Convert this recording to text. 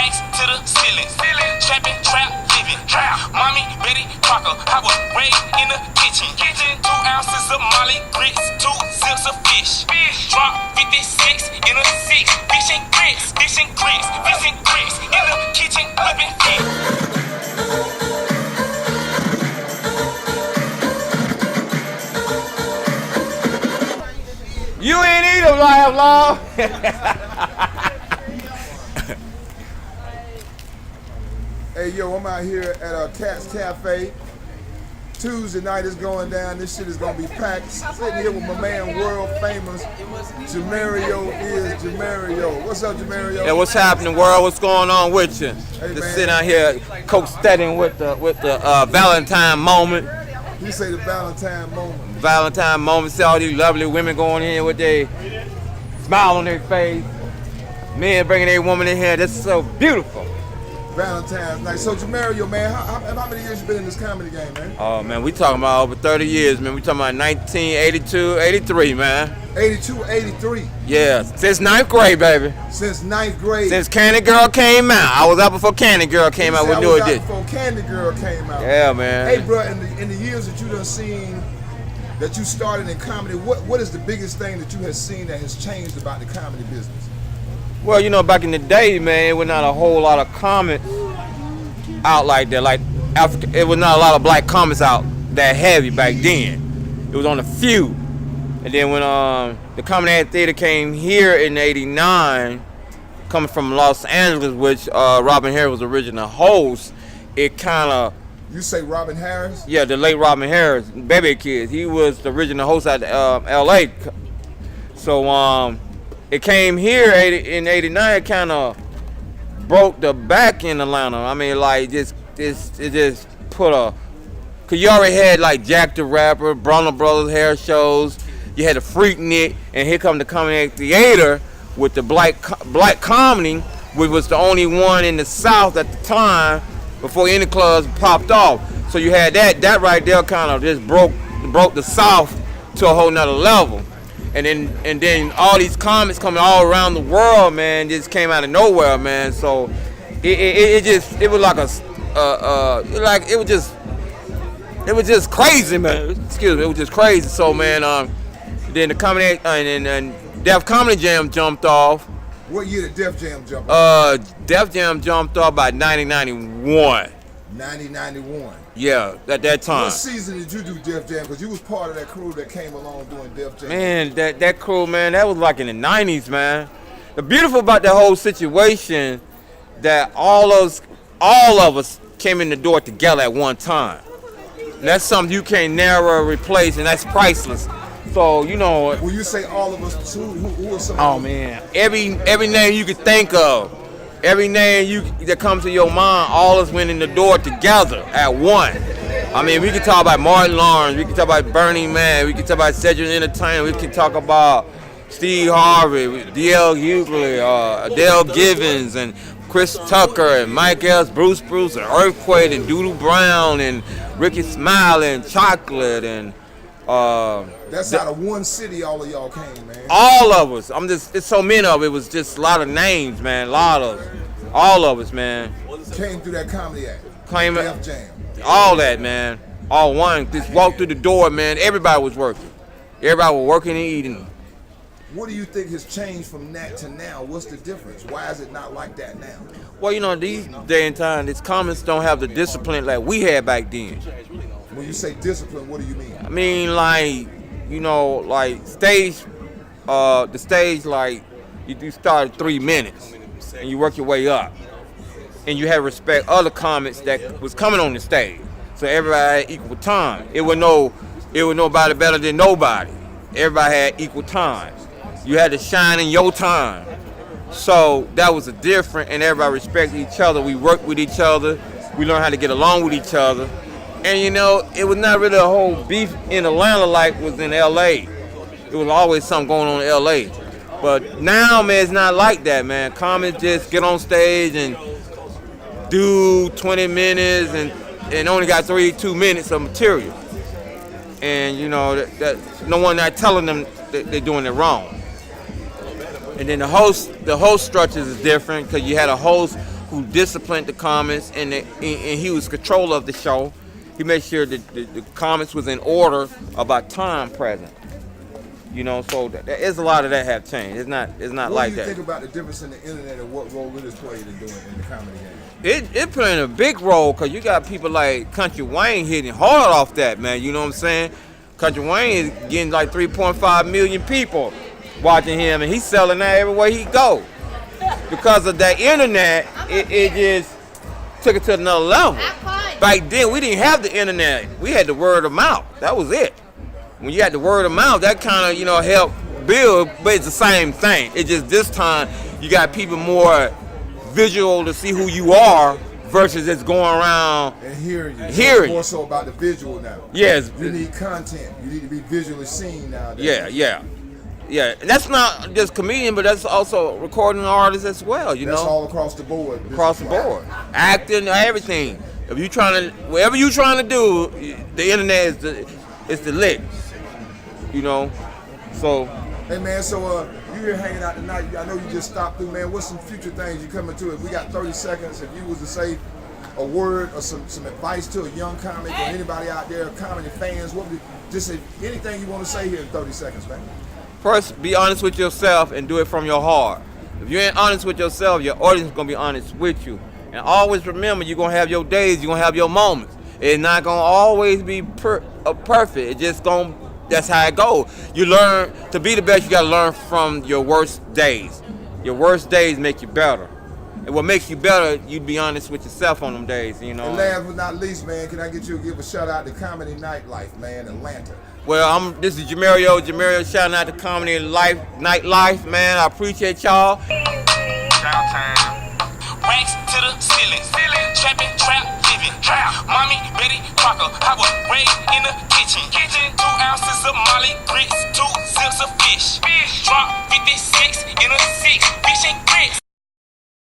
Axe to the ceiling. Trapping, trap, living. Mommy, Betty Crocker. I was raised in the kitchen. 2 ounces of Molly grits, 2 zips of fish. Drop 56 in a 6. Fish and grits, fish and grits, fish and grits. In the kitchen, whipping fish. You ain't eat a life long. Hey, yo, I'm out here at Cat's Cafe. Tuesday night is going down. This shit is going to be packed. Sitting here with my man, world famous Jamario is Jamario. What's up, Jamario? Yeah, what's happening, world? What's going on with you? Hey, Just man. sitting out here co-studying with the Valentine moment. You say the Valentine moment. Valentine moment. See all these lovely women going in here with their smile on their face. Men bringing their woman in here. That's so beautiful. Valentine's night. So, Jamario, man, how many years you been in this comedy game, man? Oh, man, we talking about over 30 years, man. We talking about 1982, 83, man. 82, 83. Yeah, since 9th grade, baby. Since 9th grade. Since Candy Girl came out. I was out before Candy Girl came out. I We was knew it out did. before Candy Girl came out. Yeah, man. Hey, bro, in the years that you done seen, that you started in comedy, what is the biggest thing that you have seen that has changed about the comedy business? Well, you know, back in the day, man, it was not a whole lot of comics out like that. Like Africa, it was not a lot of black comics out that heavy back then. It was on a few. And then when the Comedy Theater came here in '89, coming from Los Angeles, which Robin Harris was the original host, it kind of. You say Robin Harris? Yeah, the late Robin Harris, Baby Kids. He was the original host at L.A. So it came here in '89. It kind of broke the back in Atlanta. I mean, like it just put a. Cause you already had like Jack the Rapper, Bronner Brothers hair shows. You had the Freaknik, and here come the Comedy Theater with the black comedy, which was the only one in the South at the time before any clubs popped off. So you had that right there kind of just broke the South to a whole nother level. And then all these comics coming all around the world, man, just came out of nowhere, man. So it was like it was just crazy, man. Excuse me, it was just crazy. So man, then the comedy and Def Comedy Jam jumped off. What year did Def Jam jump off? Def Jam jumped off by 1991. 1991. Yeah, at that time. What season did you do Def Jam? Because you was part of that crew that came along doing Def Jam. Man, that crew, man, that was like in the 90s, man. The beautiful about that whole situation, that all of us came in the door together at one time. And that's something you can't never replace, and that's priceless. So, you know. When you say all of us, who are some? Oh, man. Every name you could think of. Every name that comes to your mind, all of us went in the door together at one. I mean, we can talk about Martin Lawrence, we can talk about Burning Man, we can talk about Cedric Entertainment, we can talk about Steve Harvey, D.L. Hughley, Adele Givens, and Chris Tucker, and Mike Else, Bruce, and Earthquake, and Doodle Brown, and Ricky Smiley, and Chocolate, and that's out of one city. All of y'all came, man. All of us. It's so many of it. It was just a lot of names, man. All of us, man. Came through that comedy act. Def Jam. All that, man. All one. Just walked through the door, man. Everybody was working. Everybody was working and eating. What do you think has changed from that to now? What's the difference? Why is it not like that now? Well, you know, these day and time, these comics don't have the discipline like we had back then. When you say discipline, what do you mean? I mean, like, you know, like stage, the stage, like, you start at 3 minutes and you work your way up. And you have respect other comics that was coming on the stage. So everybody had equal time. It was nobody better than nobody. Everybody had equal time. You had to shine in your time. So that was a different, and everybody respected each other. We worked with each other. We learned how to get along with each other. And you know, it was not really a whole beef in Atlanta like it was in LA. It was always something going on in LA. But now, man, it's not like that, man. Comics just get on stage and do 20 minutes and only got 2 minutes of material. And you know, that no one not telling them that they're doing it wrong. And then the host structures is different because you had a host who disciplined the comments, and he was control of the show. He made sure that the comments was in order about time present. You know, so there's a lot of that have changed. It's not like that. What do you think about the difference in the internet and what role it has played in the comedy game? It playing a big role because you got people like Country Wayne hitting hard off that, man. You know what I'm saying? Country Wayne is getting like 3.5 million people watching him, and he's selling that everywhere he go. Because of that internet, it just took it to another level. Back then, we didn't have the internet. We had the word of mouth. That was it. When you had the word of mouth, that kind of, helped build, but it's the same thing. It's just this time, you got people more visual to see who you are versus just going around and hearing you. Hearing more so about the visual now. Yes. You need content. You need to be visually seen nowadays. Yeah. And that's not just comedian, but that's also recording artists as well, That's all across the board. Across the board. Acting, everything. If you whatever you're trying to do, the internet is the lick. So. Hey man, so you here hanging out tonight. I know you just stopped through, man. What's some future things you coming to? If we got 30 seconds, if you was to say a word or some advice to a young comic or anybody out there, comedy fans, what would just anything you want to say here in 30 seconds, man? First, be honest with yourself and do it from your heart. If you ain't honest with yourself, your audience is gonna be honest with you. And always remember, you're gonna have your days, you're gonna have your moments. It's not gonna always be perfect. It's just that's how it goes. You learn to be the best. You gotta learn from your worst days. Your worst days make you better, and what makes you better, you be honest with yourself on them days. And last but not least, man, can I get you to give a shout out to Comedy Nightlife, man, Atlanta? Well, this is Jamario shouting out to Comedy Nightlife, man. I appreciate y'all. Racks to the ceiling, trapping, trap, living. Mommy, Betty, Crocker, I was raised in the kitchen. 2 ounces of Molly grits, 2 zips of fish. Drop 56 in a 6.